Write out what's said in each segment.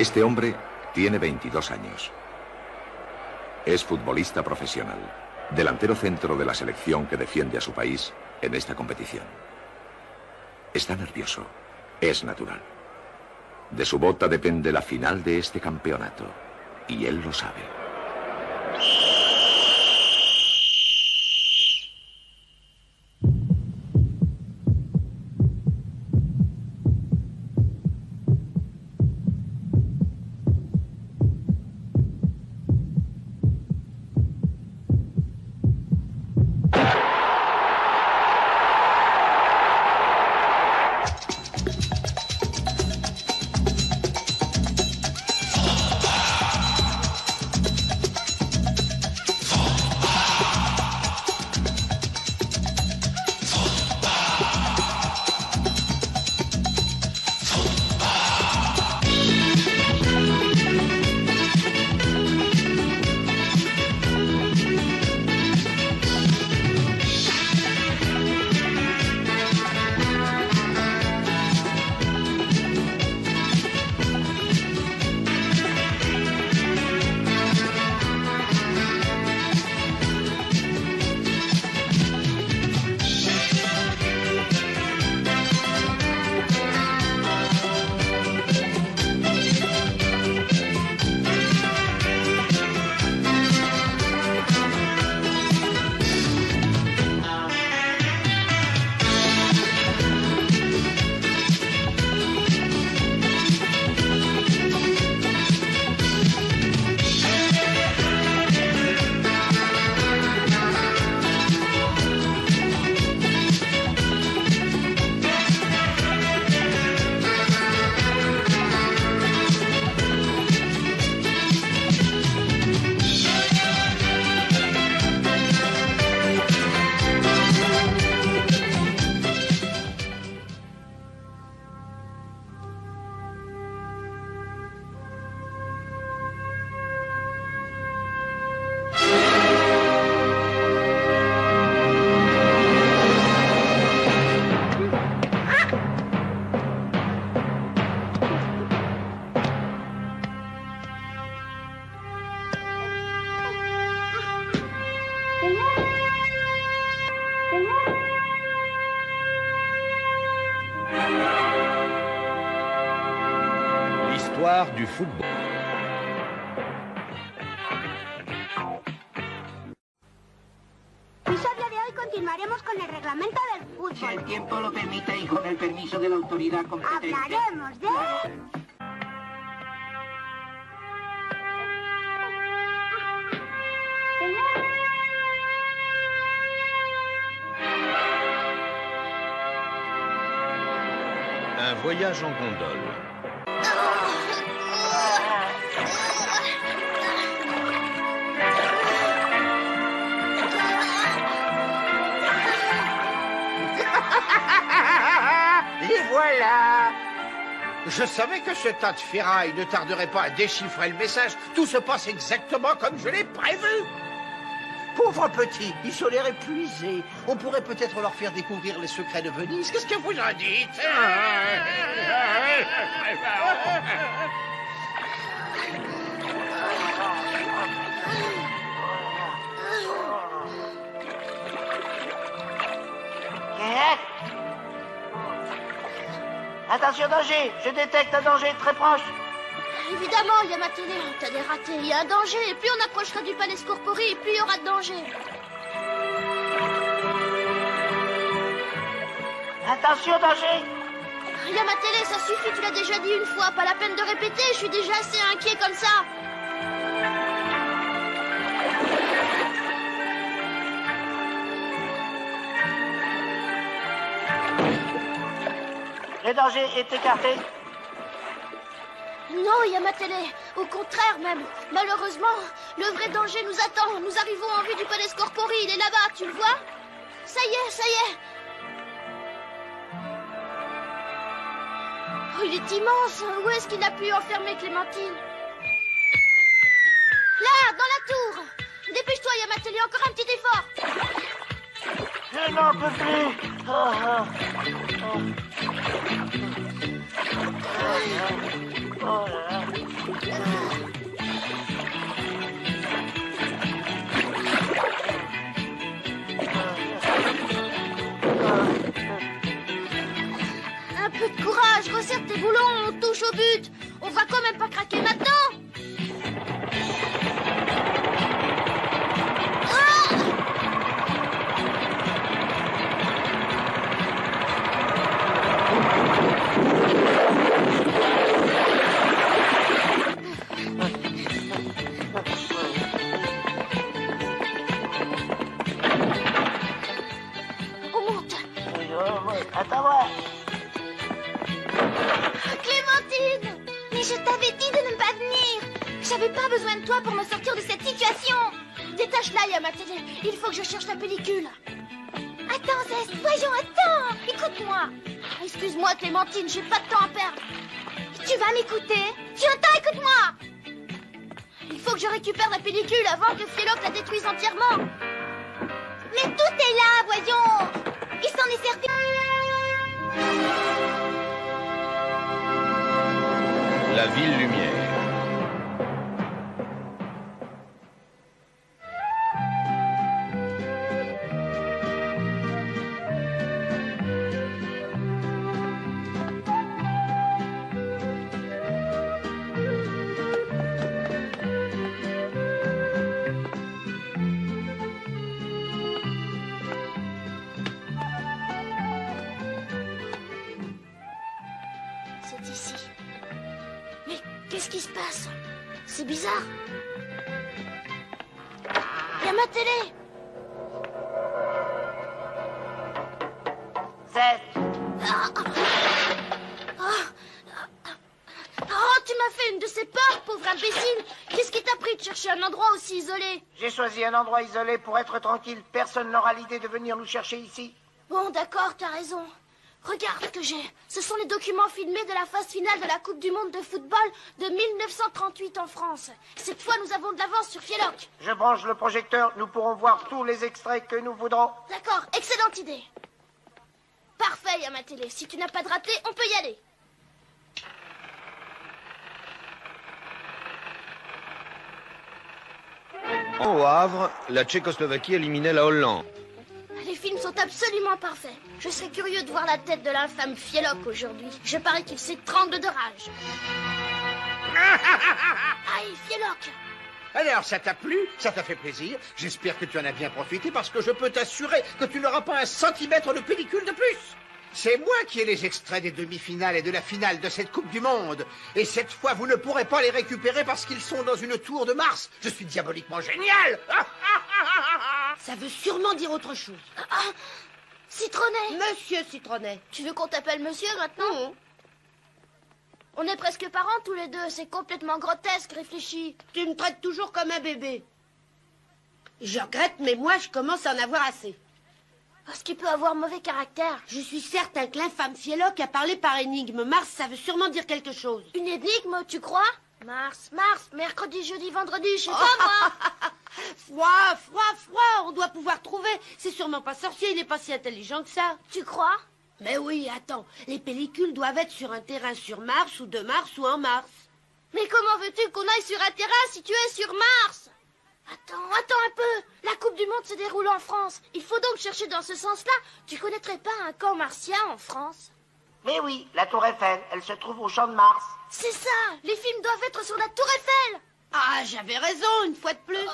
Este hombre tiene 22 años. Es futbolista profesional, delantero centro de la selección que defiende a su país en esta competición. Está nervioso, es natural. De su bota depende la final de este campeonato, y él lo sabe. L'histoire du football. Episodio de hoy continuaremos con el reglamento del fútbol. Si el tiempo lo permite y con el permiso de la autoridad competente. Hablaremos de... Un voyage en gondole. Les voilà! Je savais que ce tas de ferraille ne tarderait pas à déchiffrer le message. Tout se passe exactement comme je l'ai prévu. Pauvres petits, ils ont l'air épuisés. On pourrait peut-être leur faire découvrir les secrets de Venise. Qu'est-ce que vous en dites? Attention, danger! Je détecte un danger très proche. Évidemment, il y a ma télé. T'as des ratés. Il y a un danger. Et plus on approchera du Palais Scorpori, et plus il y aura de danger. Attention, danger! Il y a ma télé, ça suffit. Tu l'as déjà dit une fois. Pas la peine de répéter. Je suis déjà assez inquiet comme ça. Le danger est écarté. Non, il y a ma télé. Au contraire même. Malheureusement, le vrai danger nous attend. Nous arrivons en vue du Palais Scorpori. Il est là-bas, tu le vois? Ça y est, ça y est. Oh, il est immense. Où est-ce qu'il a pu enfermer Clémentine? Là, dans la tour. Dépêche-toi, il y a ma télé. Encore un petit effort. Je n'en peux plus. Oh là là. Un peu de courage, resserre tes boulons, on touche au but. On va quand même pas craquer maintenant. Clémentine! Mais je t'avais dit de ne pas venir! J'avais pas besoin de toi pour me sortir de cette situation! Détache-la, il y a ma télé. Il faut que je cherche la pellicule. Attends, Zest, voyons, attends! Écoute-moi! Excuse-moi, Clémentine, j'ai pas de temps à perdre. Tu vas m'écouter? Tu entends, écoute-moi! Il faut que je récupère la pellicule avant que Fielloc la détruise entièrement. Mais tout est là, voyons! Il s'en est servi. La ville lumière. C'est ici. Mais qu'est-ce qui se passe? C'est bizarre. Il y a ma télé. Oh, tu m'as fait une de ces peurs, pauvre imbécile. Qu'est-ce qui t'a pris de chercher un endroit aussi isolé? J'ai choisi un endroit isolé pour être tranquille. Personne n'aura l'idée de venir nous chercher ici. Bon, d'accord, t'as raison. Regarde ce que j'ai. Ce sont les documents filmés de la phase finale de la Coupe du Monde de football de 1938 en France. Cette fois, nous avons de l'avance sur Fielloc. Je branche le projecteur. Nous pourrons voir tous les extraits que nous voudrons. D'accord, excellente idée. Parfait, y a ma télé. Si tu n'as pas de raté, on peut y aller. Au Havre, la Tchécoslovaquie éliminait la Hollande. Les films sont absolument parfaits. Je serais curieux de voir la tête de l'infâme Fielloc aujourd'hui. Je parie qu'il s'étrangle de rage. Aïe, Fielloc! Alors, ça t'a plu? Ça t'a fait plaisir? J'espère que tu en as bien profité parce que je peux t'assurer que tu n'auras pas un centimètre de pellicule de plus. C'est moi qui ai les extraits des demi-finales et de la finale de cette Coupe du Monde. Et cette fois, vous ne pourrez pas les récupérer parce qu'ils sont dans une tour de Mars. Je suis diaboliquement génial. Ça veut sûrement dire autre chose. Ah, Citronnet! Monsieur Citronnet. Tu veux qu'on t'appelle monsieur maintenant? On est presque parents tous les deux. C'est complètement grotesque, réfléchis. Tu me traites toujours comme un bébé. Je regrette, mais moi, je commence à en avoir assez. Parce qu'il peut avoir mauvais caractère. Je suis certain que l'infâme Fielloc a parlé par énigme. Mars, ça veut sûrement dire quelque chose. Une énigme, tu crois? Mars, mercredi, jeudi, vendredi, je sais pas moi. Froid, on doit pouvoir trouver. C'est sûrement pas sorcier, il n'est pas si intelligent que ça. Tu crois? Mais oui, attends, les pellicules doivent être sur un terrain sur Mars ou de Mars ou en Mars. Mais comment veux-tu qu'on aille sur un terrain si tu es sur Mars? Attends un peu. La Coupe du Monde se déroule en France. Il faut donc chercher dans ce sens-là. Tu connaîtrais pas un camp martien en France? Mais oui, la tour Eiffel, elle se trouve au champ de Mars. C'est ça. Les films doivent être sur la tour Eiffel. Ah, j'avais raison, une fois de plus.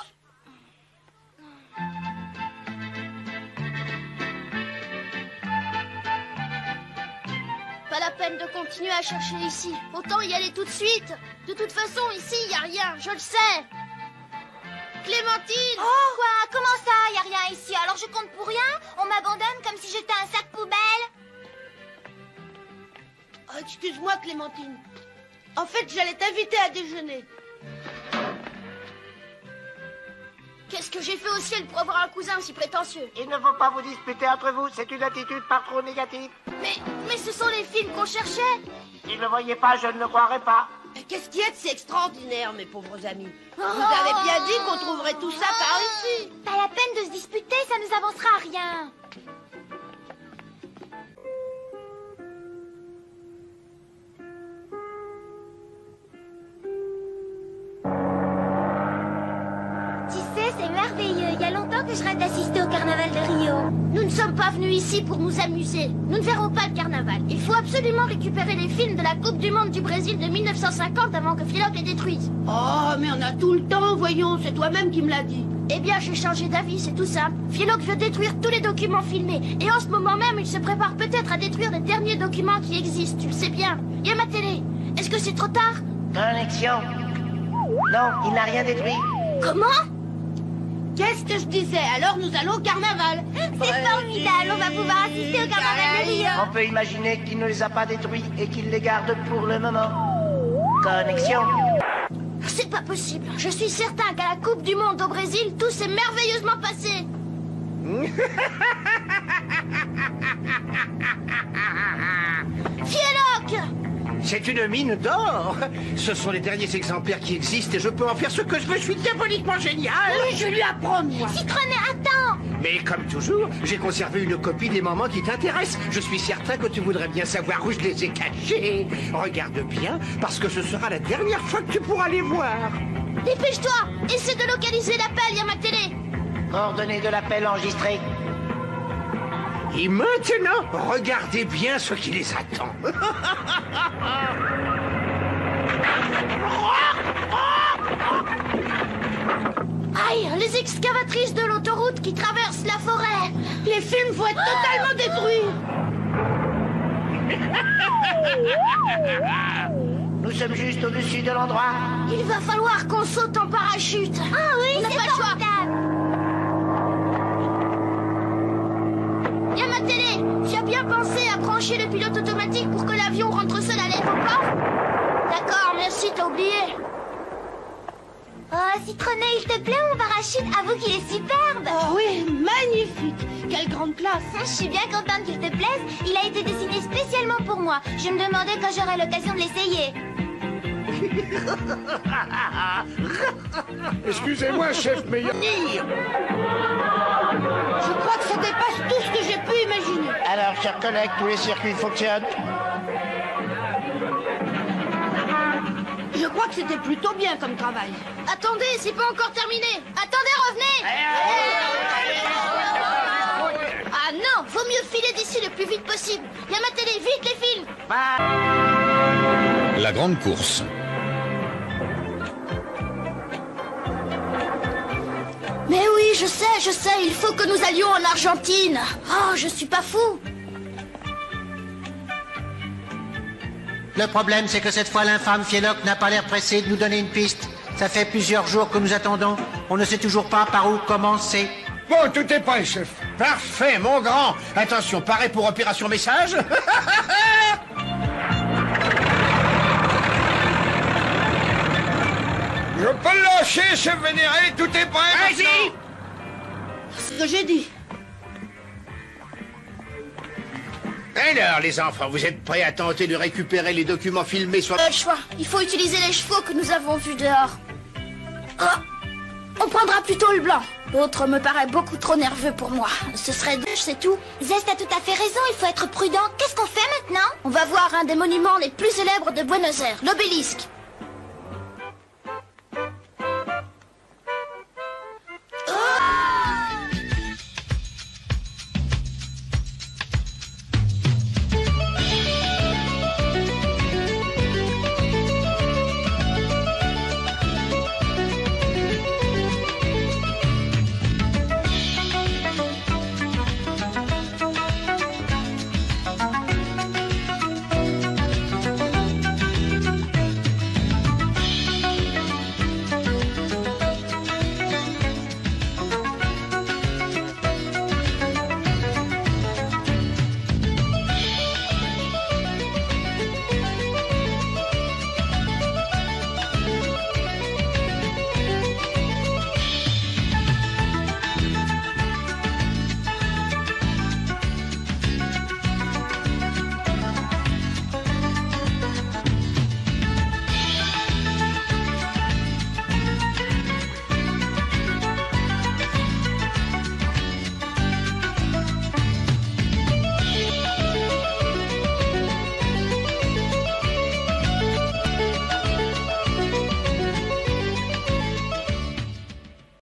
Pas la peine de continuer à chercher ici. Autant y aller tout de suite. De toute façon, ici, y a rien. Je le sais. Clémentine! Oh! Quoi? Comment ça? Y a rien ici? Alors je compte pour rien? On m'abandonne comme si j'étais un sac poubelle? Oh, excuse-moi, Clémentine. En fait, j'allais t'inviter à déjeuner. Qu'est-ce que j'ai fait au ciel pour avoir un cousin aussi prétentieux? Il ne faut pas vous disputer entre vous, c'est une attitude pas trop négative. Mais ce sont les films qu'on cherchait. Si je ne le voyais pas, je ne le croirais pas. Qu'est-ce qu'il y a de si extraordinaire, mes pauvres amis? Vous avez bien dit qu'on trouverait tout ça par ici. Pas la peine de se disputer, ça nous avancera à rien. c'est merveilleux. Il y a longtemps que je rêve d'assister au carnaval de Rio. Nous ne sommes pas venus ici pour nous amuser. Nous ne verrons pas le carnaval. Il faut absolument récupérer les films de la Coupe du Monde du Brésil de 1950 avant que Philoc les détruise. Oh, mais on a tout le temps, voyons, c'est toi-même qui me l'as dit. Eh bien, j'ai changé d'avis, c'est tout simple. Philoc veut détruire tous les documents filmés. Et en ce moment même, il se prépare peut-être à détruire les derniers documents qui existent, tu le sais bien. Et à ma télé. Est-ce que c'est trop tard? Connexion. Non, il n'a rien détruit. Comment? Qu'est-ce que je disais? Alors nous allons au carnaval. C'est formidable, on va pouvoir assister au carnaval de Rio. On peut imaginer qu'il ne les a pas détruits et qu'il les garde pour le moment. Connexion. C'est pas possible. Je suis certain qu'à la Coupe du Monde au Brésil, tout s'est merveilleusement passé. Philoc! C'est une mine d'or. Ce sont les derniers exemplaires qui existent et je peux en faire ce que je veux. Je suis diaboliquement génial. Oui, je lui apprends, moi. Citronnet, attends. Mais comme toujours, j'ai conservé une copie des moments qui t'intéressent. Je suis certain que tu voudrais bien savoir où je les ai cachés. Regarde bien, parce que ce sera la dernière fois que tu pourras les voir. Dépêche-toi! Essaie de localiser l'appel, y a ma télé. Coordonnées de l'appel enregistrées. Et maintenant, regardez bien ce qui les attend. Aïe, les excavatrices de l'autoroute qui traversent la forêt. Les films vont être totalement détruits. Nous sommes juste au-dessus de l'endroit. Il va falloir qu'on saute en parachute. Ah oui, On n'a c'est pas le choix. formidable. Y a ma télé. Tu as bien pensé à brancher le pilote automatique pour que l'avion rentre seul à l'aéroport? D'accord, merci, t'as oublié. Oh, Citronnet, il te plaît mon parachute? Avoue qu'il est superbe. Oh oui, magnifique. Quelle grande classe. Je suis bien contente qu'il te plaise. Il a été dessiné spécialement pour moi. Je me demandais quand j'aurais l'occasion de l'essayer. Excusez-moi, chef meilleur. Je crois que ça dépasse tout ce que j'ai pu imaginer. Alors, chers collègues, tous les circuits fonctionnent. Je crois que c'était plutôt bien comme travail. Attendez, c'est pas encore terminé. Attendez, revenez. Ah non, vaut mieux filer d'ici le plus vite possible. Y a ma télé, vite les films. La grande course. Mais oui, je sais, il faut que nous allions en Argentine. Oh, je suis pas fou. Le problème, c'est que cette fois, l'infâme Philoc n'a pas l'air pressé de nous donner une piste. Ça fait plusieurs jours que nous attendons. On ne sait toujours pas par où commencer. Bon, tout est prêt, chef. Parfait, mon grand. Attention, pareil pour opération message. Je peux le lâcher, chef vénéré. Tout est prêt. Vas-y. Ce que j'ai dit. Alors, les enfants, vous êtes prêts à tenter de récupérer les documents filmés sur... Pas le choix. Il faut utiliser les chevaux que nous avons vus dehors. Oh, on prendra plutôt le blanc. L'autre me paraît beaucoup trop nerveux pour moi. Ce serait douche, c'est tout. Zest a tout à fait raison, il faut être prudent. Qu'est-ce qu'on fait maintenant? On va voir un des monuments les plus célèbres de Buenos Aires, l'obélisque.